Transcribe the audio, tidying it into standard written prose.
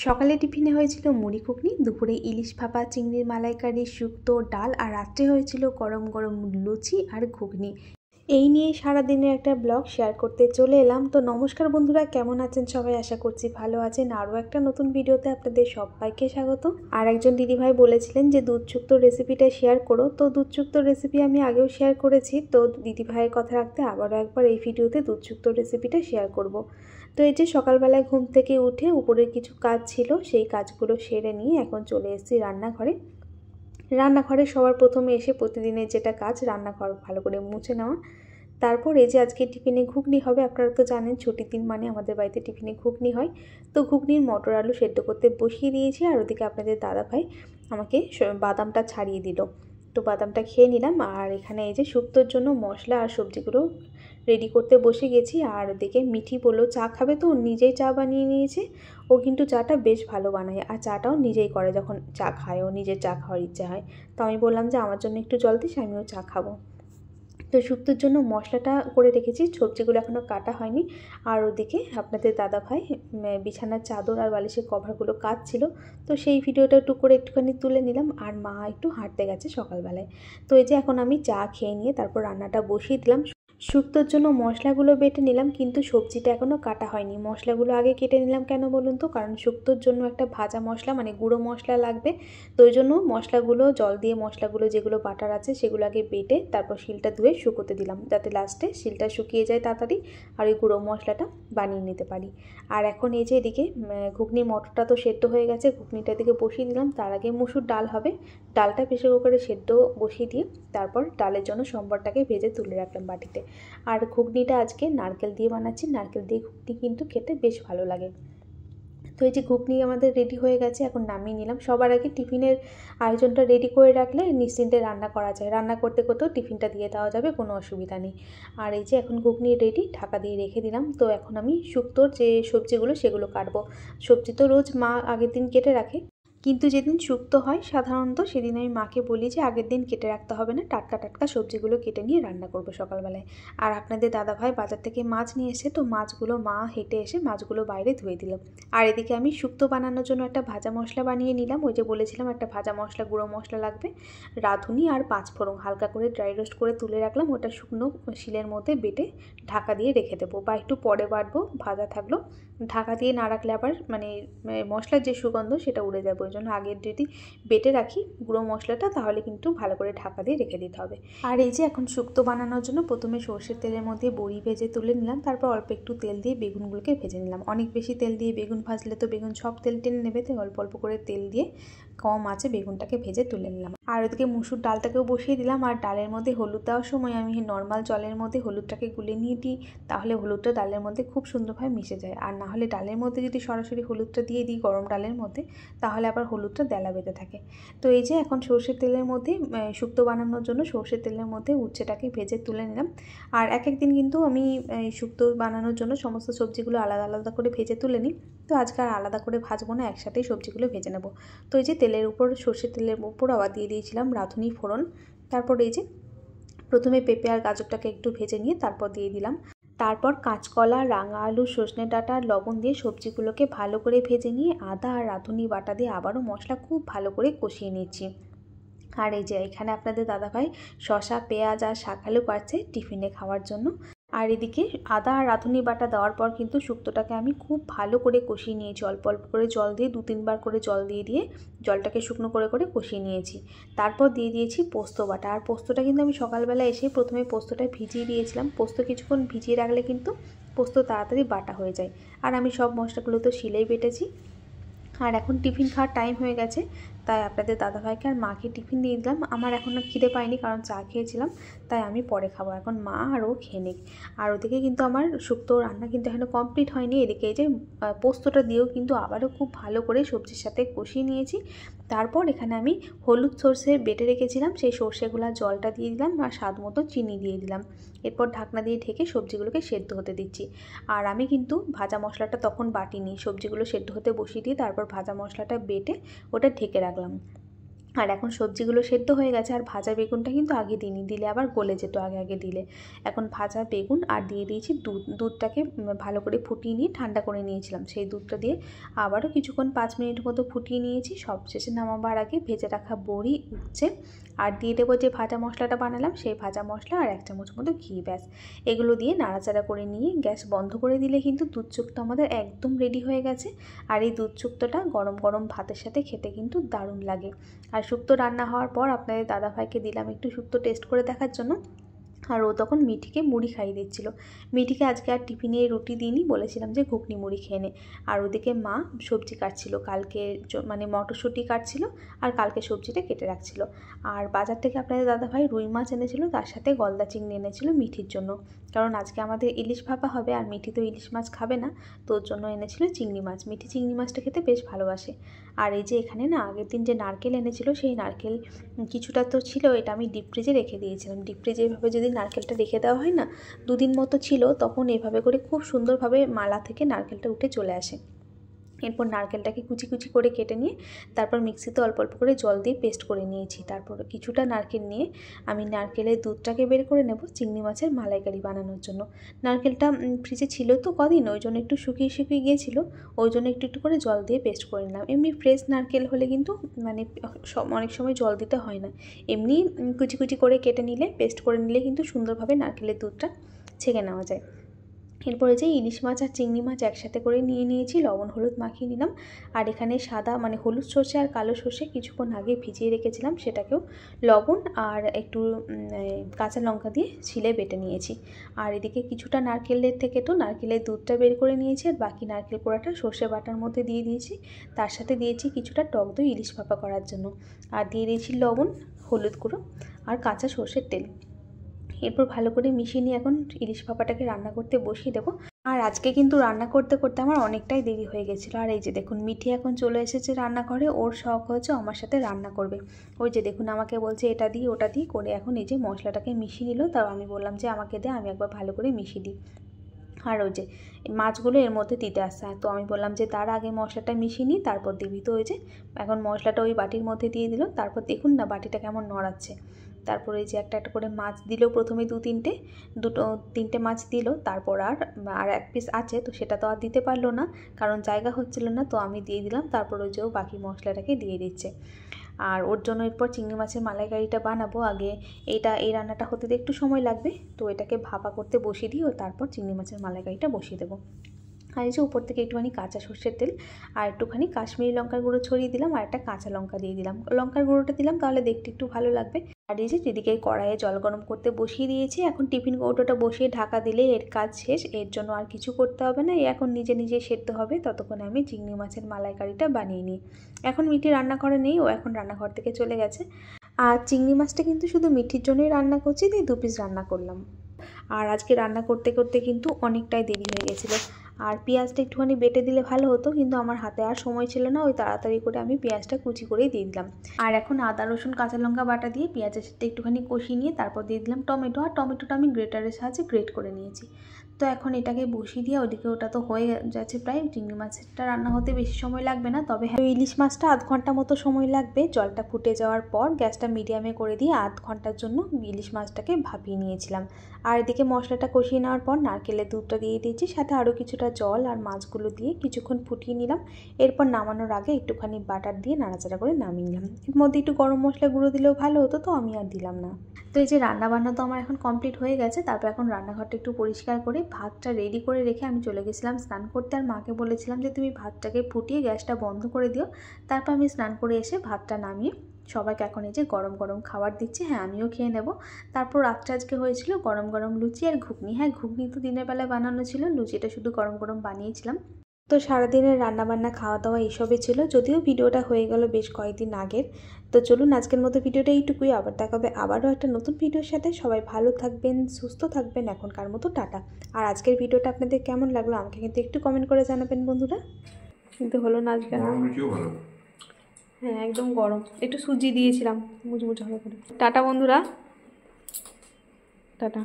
সকালে টিফিনে হয়েছিল মুড়ি ঘুগনি, দুপুরে ইলিশ ভাপা, চিংড়ির মালাইকারি, শুক্তো, ডাল আর রাত্রে হয়েছিল গরম গরম লুচি আর ঘুগনি। এই নিয়ে সারাদিনের একটা ব্লগ শেয়ার করতে চলে এলাম। তো নমস্কার বন্ধুরা, কেমন আছেন সবাই? আশা করছি ভালো আছেন। আরও একটা নতুন ভিডিওতে আপনাদের সবাইকে স্বাগত। আর একজন দিদিভাই বলেছিলেন যে দুধযুক্ত রেসিপিটা শেয়ার করো, তো দুধযুক্ত রেসিপি আমি আগেও শেয়ার করেছি, তো দিদিভাইয়ের কথা রাখতে আবারও একবার এই ভিডিওতে দুধযুক্ত রেসিপিটা শেয়ার করব। তো এই যে সকালবেলায় ঘুম থেকে উঠে উপরের কিছু কাজ ছিল, সেই কাজগুলো সেরে নিয়ে এখন চলে এসেছি রান্নাঘরে সবার প্রথমে এসে প্রতিদিনের যেটা কাজ, রান্নাঘর ভালো করে মুছে নেওয়া। তারপর এই যে আজকে টিফিনে ঘুগনি হবে, আপনারা তো জানেন ছুটির দিন মানে আমাদের বাড়িতে টিফিনে ঘুগনি হয়। তো ঘুগনির মটর আলু সেদ্ধ করতে বসিয়ে দিয়েছি, আর ওদিকে আপনাদের দাদাভাই আমাকে বাদামটা ছাড়িয়ে দিল। তো বাদামটা খেয়ে নিলাম। আর এখানে এই যে শুক্তোর জন্য মশলা আর সবজিগুলো রেডি করতে বসে গেছি। আর ওদিকে মিঠি বললো চা খাবে, তো নিজেই চা বানিয়ে নিয়েছে। ও কিন্তু চাটা বেশ ভালো বানায়, আর চাটাও নিজেই করে। যখন চা খায়, ও নিজের চা খাওয়ার ইচ্ছে হয়, তো আমি বললাম যে আমার জন্য একটু জল দিস, আমিও চা খাবো। তো শুক্তোর জন্য মশলাটা করে রেখেছি, সবজিগুলো এখনও কাটা হয়নি। আর ওদিকে আপনাদের দাদাভাই বিছানার চাদর আর বালিশের কভারগুলো কাটছিল, তো সেই ভিডিওটা একটুখানি তুলে নিলাম। আর মা একটু হাঁটতে গেছে সকালবেলায়। তো এই যে এখন আমি চা খেয়ে নিয়ে তারপর রান্নাটা বসিয়ে দিলাম। শুক্তোর জন্য মশলাগুলো বেটে নিলাম, কিন্তু সবজিটা এখনও কাটা হয়নি। মশলাগুলো আগে কেটে নিলাম কেন বলুন তো, কারণ শুক্তোর জন্য একটা ভাজা মশলা মানে গুঁড়ো মশলা লাগবে। তো ওই জন্য মশলাগুলো জল দিয়ে, মশলাগুলো যেগুলো বাটার আছে সেগুলো আগে বেটে তারপর শিলটা ধুয়ে শুকোতে দিলাম, যাতে লাস্টে শিলটা শুকিয়ে যায় তাড়াতাড়ি আর ওই গুঁড়ো মশলাটা বানিয়ে নিতে পারি। আর এখন এই যে এদিকে ঘুগনির মটরটা তো সেদ্ধ হয়ে গেছে, ঘুগনিটা এদিকে বসিয়ে দিলাম। তার আগে মুসুর ডাল হবে, ডালটা প্রেসার কুকারে সেদ্ধ বসিয়ে দিয়ে তারপর ডালের জন্য সম্বরটাকে ভেজে তুলে রাখলাম বাটিতে। আর ঘুগনিটা আজকে নারকেল দিয়ে বানাচ্ছি, নারকেল দিয়ে ঘুগনি কিন্তু খেতে বেশ ভালো লাগে। তো এই যে ঘুগনি আমাদের রেডি হয়ে গেছে, এখন নামিয়ে নিলাম। সবার আগে টিফিনের আয়োজনটা রেডি করে রাখলে নিশ্চিন্তে রান্না করা যায়, রান্না করতে করতেও টিফিনটা দিয়ে দেওয়া যাবে, কোনো অসুবিধা নেই। আর এই যে এখন ঘুগনি রেডি, ঢাকা দিয়ে রেখে দিলাম। তো এখন আমি শুক্তোর যে সবজিগুলো সেগুলো কাটবো। সবজি তো রোজ মা আগের দিন কেটে রাখে, কিন্তু যেদিন শুক্তো হয় সাধারণত সেদিন আমি মাকে বলি যে আগের দিন কেটে রাখতে হবে না, টাটকা টাটকা সবজিগুলো কেটে নিয়ে রান্না করবো সকালবেলায়। আর আপনাদের দাদাভাই বাজার থেকে মাছ নিয়ে এসে, তো মাছগুলো মা হেঁটে এসে মাছগুলো বাইরে ধুয়ে দিল। আর এদিকে আমি শুক্তো বানানোর জন্য একটা ভাজা মশলা বানিয়ে নিলাম। ওই যে বলেছিলাম একটা ভাজা মশলা, গুঁড়ো মশলা লাগবে, রাঁধুনি আর পাঁচফোড়ন হালকা করে ড্রাই রোস্ট করে তুলে রাখলাম। ওটা শুকনো শিলের মধ্যে বেটে ঢাকা দিয়ে রেখে দেবো, বা একটু পরে বাটবো, ভাজা থাকলো। ঢাকা দিয়ে না রাখলে আবার মানে মশলার যে সুগন্ধ সেটা উড়ে যাবে, ওই জন্য আগে যদি বেটে রাখি গুঁড়ো মশলাটা, তাহলে কিন্তু ভালো করে ঢাকা দিয়ে রেখে দিতে হবে। আর এই যে এখন শুক্তো বানানোর জন্য প্রথমে সর্ষের তেলের মধ্যে বড়ি ভেজে তুলে নিলাম, তারপর অল্প একটু তেল দিয়ে বেগুনগুলোকে ভেজে নিলাম। অনেক বেশি তেল দিয়ে বেগুন ভাজলে তো বেগুন সব তেল টেনে নেবে, তাই অল্প অল্প করে তেল দিয়ে কম আঁচে বেগুনটাকে ভেজে তুলে নিলাম। আর ওদিকে মুসুর ডালটাকেও বসিয়ে দিলাম। আর ডালের মধ্যে হলুদ দেওয়ার সময় আমি নর্মাল জলের মধ্যে হলুদটাকে গুলে নিয়ে দিই, তাহলে হলুদটা ডালের মধ্যে খুব সুন্দরভাবে মিশে যায়। আর না হলে ডালের মধ্যে যদি সরাসরি হলুদটা দিয়ে দিই গরম ডালের মধ্যে, তাহলে আবার হলুদটা দেলা বেঁধে থাকে। তো এই যে এখন সর্ষের তেলের মধ্যে শুক্তো বানানোর জন্য সর্ষের তেলের মধ্যে উচ্ছেটাকে ভেজে তুলে নিলাম। আর এক একদিন কিন্তু আমি শুক্তো বানানোর জন্য সমস্ত সবজিগুলো আলাদা আলাদা করে ভেজে তুলে নিই, তো আজকে আর আলাদা করে ভাজবো না, একসাথেই সবজিগুলো ভেজে নেব। তো এই যে তেলের উপর, সর্ষের তেলের উপর আবার দিয়ে দিয়েছিলাম রাঁধুনি ফোড়ন। তারপর এই যে প্রথমে পেঁপে আর গাজরটাকে একটু ভেজে নিয়ে তারপর দিয়ে দিলাম। তারপর কাঁচকলা, রাঙা আলু, সজনে ডাঁটা আর লবণ দিয়ে সবজিগুলোকে ভালো করে ভেজে নিয়ে আদা আর রাঁধুনি বাটা দিয়ে আবারও মশলা খুব ভালো করে কষিয়ে নিচ্ছি। আর এই যে এখানে আপনাদের দাদাভাই শসা, পেঁয়াজ আর শাক আলু কাটছে টিফিনে খাওয়ার জন্য। আর এদিকে আদা আর রাঁধুনি বাটা দেওয়ার পর কিন্তু শুক্তোটাকে আমি খুব ভালো করে কষিয়ে নিয়েছি, অল্প অল্প করে জল দিয়ে 2-3 বার করে জল দিয়ে জলটাকে শুকনো করে করে কষিয়ে নিয়েছি। তারপর দিয়ে দিয়েছি পোস্ত বাটা। আর পোস্তটা কিন্তু আমি সকালবেলা এসে প্রথমে পোস্তটা ভিজিয়ে দিয়েছিলাম, পোস্ত কিছুক্ষণ ভিজিয়ে রাখলে কিন্তু পোস্ত তাড়াতাড়ি বাটা হয়ে যায়। আর আমি সব মশলাগুলো তো শিলেই বেটেছি। আর এখন টিফিন খাওয়ার টাইম হয়ে গেছে, তাই আপনাদের দাদাভাইকে আর মাকে টিফিন দিয়ে দিলাম। আমার এখন খিদে পাইনি, কারণ চা খেয়েছিলাম, তাই আমি পরে খাবো। এখন মা আর ও খেয়ে নিক। আর ওদিকে কিন্তু আমার শুক্তো রান্না কিন্তু এখনও কমপ্লিট হয়নি। এদিকে এই যে পোস্তটা দিয়েও কিন্তু আবারও খুব ভালো করে সবজির সাথে কষিয়ে নিয়েছি। তারপর এখানে আমি হলুদ সর্ষে বেটে রেখেছিলাম, সেই সর্ষেগুলা জলটা দিয়ে দিলাম আর স্বাদ মতো চিনি দিয়ে দিলাম। এরপর ঢাকনা দিয়ে ঢেকে সবজিগুলোকে সেদ্ধ হতে দিচ্ছি। আর আমি কিন্তু ভাজা মশলাটা তখন বাটিনি, সবজিগুলো সেদ্ধ হতে বসিয়ে দিয়ে তারপর ভাজা মশলাটা বেটে ওটা ঢেকে রাখলাম। আর এখন সবজিগুলো সেদ্ধ হয়ে গেছে, আর ভাজা বেগুনটা কিন্তু আগে দিইনি, দিলে আবার গলে যেত আগে দিলে। এখন ভাজা বেগুন আর দিয়ে দিয়েছি দুধটাকে ভালো করে ফুটিয়ে নিয়ে ঠান্ডা করে নিয়েছিলাম, সেই দুধটা দিয়ে আবারও কিছুক্ষণ 5 মিনিট মতো ফুটিয়ে নিয়েছি। সবশেষে নামাবার আগে ভেজে রাখা বড়ি, উচ্ছে আর দিয়ে দেবো যে ভাজা মশলাটা বানালাম, সেই ভাজা মশলা আর 1 চামচ মতো ঘি। ব্যাস এগুলো দিয়ে নাড়াচাড়া করে নিয়ে গ্যাস বন্ধ করে দিলে কিন্তু দুধ শুক্তো আমাদের একদম রেডি হয়ে গেছে। আর এই দুধ শুক্তোটা গরম গরম ভাতের সাথে খেতে কিন্তু দারুণ লাগে। আর শুক্তো রান্না হওয়ার পর আপনাদের দাদাভাইকে দিলাম একটু শুক্তো টেস্ট করে দেখার জন্য, আর ও তখন মিঠিকে মুড়ি খাইয়ে দিচ্ছিল। মিঠিকে আজকে আর টিফিনে রুটি দিইনি, বলেছিলাম যে ঘুগনি মুড়ি খেয়ে নে। আর ওদিকে মা সবজি কাটছিল, কালকে মানে মটরশুঁটি কাটছিল আর কালকে সবজিটা কেটে রাখছিল। আর বাজার থেকে আপনাদের দাদাভাই রুই মাছ এনেছিল, তার সাথে গলদা চিংড়ি এনেছিল মিঠির জন্য, কারণ আজকে আমাদের ইলিশ ভাপা হবে আর মিঠি তো ইলিশ মাছ খাবে না, তো ওর জন্য এনেছিল চিংড়ি মাছ। মিঠি চিংড়ি মাছটা খেতে বেশ ভালোবাসে। আর এই যে এখানে না আগের দিন যে নারকেল এনেছিল, সেই নারকেল কিছুটা তো ছিল, এটা আমি ডিপ ফ্রিজে রেখে দিয়েছিলাম। ডিপ ফ্রিজে এভাবে যদি নারকেলটা রেখে দেওয়া হয় না, 2 দিন মতো ছিল, তখন এভাবে করে খুব সুন্দরভাবে মালা থেকে নারকেলটা উঠে চলে আসে। এরপর নারকেলটাকে কুচি কুচি করে কেটে নিয়ে তারপর মিক্সিতে অল্প অল্প করে জল দিয়ে পেস্ট করে নিয়েছি। তারপর কিছুটা নারকেল নিয়ে আমি নারকেলের দুধটাকে বের করে নেব চিংড়ি মাছের মালাইকারি বানানোর জন্য। নারকেলটা ফ্রিজে ছিল তো কদিন, ওই জন্য একটু শুকিয়ে শুকিয়ে গিয়েছিলো, ওই জন্য একটু একটু করে জল দিয়ে পেস্ট করে নিলাম। এমনি ফ্রেশ নারকেল হলে কিন্তু মানে অনেক সময় জল দিতে হয় না, এমনি কুচি কুচি করে কেটে নিলে পেস্ট করে নিলে কিন্তু সুন্দরভাবে নারকেলের দুধটা ছেঁকে নেওয়া যায়। এরপরে যে ইলিশ মাছ আর চিংড়ি মাছ একসাথে করে নিয়ে নিয়েছি, লবণ হলুদ মাখিয়ে নিলাম। আর এখানে সাদা মানে হলুদ সর্ষে আর কালো সর্ষে কিছুক্ষণ আগে ভিজিয়ে রেখেছিলাম, সেটাকেও লবণ আর একটু কাঁচা লঙ্কা দিয়ে ছিলে বেটে নিয়েছি। আর এদিকে কিছুটা নারকেলের থেকে তো নারকেলের দুধটা বের করে নিয়েছি, আর বাকি নারকেল কোড়াটা সর্ষে বাটার মধ্যে দিয়ে দিয়েছি। তার সাথে দিয়েছি কিছুটা টক দই ইলিশ ভাপা করার জন্য, আর দিয়ে দিয়েছি লবণ, হলুদ গুঁড়ো আর কাঁচা সর্ষের তেল। এরপর ভালো করে মিশিয়ে নিয়ে এখন ইলিশ ভাপাটাকে রান্না করতে বসিয়ে দেবো। আর আজকে কিন্তু রান্না করতে করতে আমার অনেকটাই দেরি হয়ে গেছিলো। আর এই যে দেখুন মিঠি এখন চলে এসেছে রান্নাঘরে, ওর শখ হয়েছে আমার সাথে রান্না করবে। ওই যে দেখুন আমাকে বলছে এটা দিই ওটা দিই করে এখন এই যে মশলাটাকে মিশিয়ে নিল, তাও আমি বললাম যে আমাকে দে, আমি একবার ভালো করে মিশিয়ে দিই। আর ওই যে মাছগুলো এর মধ্যে দিতে আসছে, তো আমি বললাম যে তার আগে মশলাটা মিশিয়ে নিই তারপর দিবি। তো ওই যে এখন মশলাটা ওই বাটির মধ্যে দিয়ে দিল, তারপর দেখুন না বাটিটা কেমন নড়াচ্ছে। তারপরে এই যে একটা একটা করে মাছ দিল, প্রথমে 2-3টে মাছ দিল, তারপর আর 1 পিস আছে, তো সেটা তো আর দিতে পারলো না কারণ জায়গা হচ্ছিল না, তো আমি দিয়ে দিলাম। তারপর ওই যে ও বাকি মশলাটাকে দিয়ে দিচ্ছে। আর ওর জন্য এরপর চিংড়ি মাছের মালাইকারিটা বানাবো। আগে এই রান্নাটা হতে একটু সময় লাগবে, তো এটাকে ভাপা করতে বসিয়ে দিই, ও তারপর চিংড়ি মাছের মালাইকারিটা বসিয়ে দেবো। আর এই যে উপর থেকে একটুখানি কাঁচা সর্ষের তেল আর একটুখানি কাশ্মীরি লঙ্কার গুঁড়ো ছড়িয়ে দিলাম, আর একটা কাঁচা লঙ্কা দিয়ে দিলাম। লঙ্কার গুঁড়োটা দিলাম তাহলে দেখতে একটু ভালো লাগবে। আর এই যে এদিকে কড়াইয়ে জল গরম করতে বসিয়ে দিয়েছি, এখন টিফিন কৌটোটা বসিয়ে ঢাকা দিলে এর কাজ শেষ, এর জন্য আর কিছু করতে হবে না, এখন নিজে নিজে সেদ্ধ হবে। ততক্ষণে আমি চিংড়ি মাছের মালাইকারিটা বানিয়ে নিই। এখন মিঠি রান্নাঘরে নেই, ও এখন রান্নাঘর থেকে চলে গেছে। আর চিংড়ি মাছটা কিন্তু শুধু মিঠির জন্যই রান্না করছি, তাই 2 পিস রান্না করলাম। আর আজকে রান্না করতে করতে কিন্তু অনেকটাই দেরি হয়ে গেছিলো। আর পেঁয়াজটা একটুখানি বেটে দিলে ভালো হতো, কিন্তু আমার হাতে আর সময় ছিল না, ওই তাড়াতাড়ি করে আমি পেঁয়াজটা কুচি করেই দিয়ে দিলাম। আর এখন আদা রসুন কাঁচা লঙ্কা বাটা দিয়ে পেঁয়াজের সাথে একটুখানি কষিয়ে নিয়ে তারপর দিয়ে দিলাম টমেটো, আর টমেটোটা আমি গ্রেটারের সাহায্যে গ্রেট করে নিয়েছি। তো এখন এটাকে বসিয়ে দিয়ে ওদিকে ওটা তো হয়ে যাচ্ছে প্রায়, চিংড়ি মাছটা রান্না হতে বেশি সময় লাগবে না, তবে হ্যাঁ ইলিশ মাছটা আধ ঘন্টা মতো সময় লাগবে। জলটা ফুটে যাওয়ার পর গ্যাসটা মিডিয়ামে করে দিয়ে আধ ঘন্টার জন্য ইলিশ মাছটাকে ভাপিয়ে নিয়েছিলাম। আর এদিকে মশলাটা কষিয়ে নেওয়ার পর নারকেলের দুধটা দিয়ে দিয়েছি, সাথে আরও কিছুটা জল আর মাছগুলো দিয়ে কিছুক্ষণ ফুটিয়ে নিলাম। এরপর নামানোর আগে একটুখানি বাটার দিয়ে নাড়াচাড়া করে নামিয়ে নিলাম। এর মধ্যে একটু গরম মশলা গুঁড়ো দিলেও ভালো হতো, তো আমি আর দিলাম না। তো এই যে রান্নাবান্না তো আমার এখন কমপ্লিট হয়ে গেছে। তারপর এখন রান্নাঘরটা একটু পরিষ্কার করে ভাতটা রেডি করে রেখে আমি চলে গেছিলাম স্নান করতে। আর মাকে বলেছিলাম যে তুমি ভাতটাকে ফুটিয়ে গ্যাসটা বন্ধ করে দিও। তারপর আমি স্নান করে এসে ভাতটা নামিয়ে সবাইকে এখন এই যে গরম গরম খাবার দিচ্ছি। হ্যাঁ আমিও খেয়ে নেব। তারপর রাত্রে আজকে হয়েছিল গরম গরম লুচি আর ঘুগনি। হ্যাঁ ঘুগনি তো দিনের বেলায় বানানো ছিল, লুচিটা শুধু গরম গরম বানিয়েছিলাম। তো সারাদিনের রান্নাবান্না খাওয়া দাওয়া এইসবই ছিল, যদিও ভিডিওটা হয়ে গেল বেশ কয়েকদিন আগের। তো চলুন আজকের মতো ভিডিওটা এইটুকুই, আবার দেখা হবে আবারও একটা নতুন ভিডিওর সাথে। সবাই ভালো থাকবেন, সুস্থ থাকবেন, এখনকার মতো টাটা। আর আজকের ভিডিওটা আপনাদের কেমন লাগলো আমাকে কিন্তু একটু কমেন্ট করে জানাবেন বন্ধুরা। কিন্তু হলো না আজকে, হ্যাঁ একদম গরম, একটু সুজি দিয়েছিলাম মুচমুচে হবে করে। টাটা বন্ধুরা, টাটা।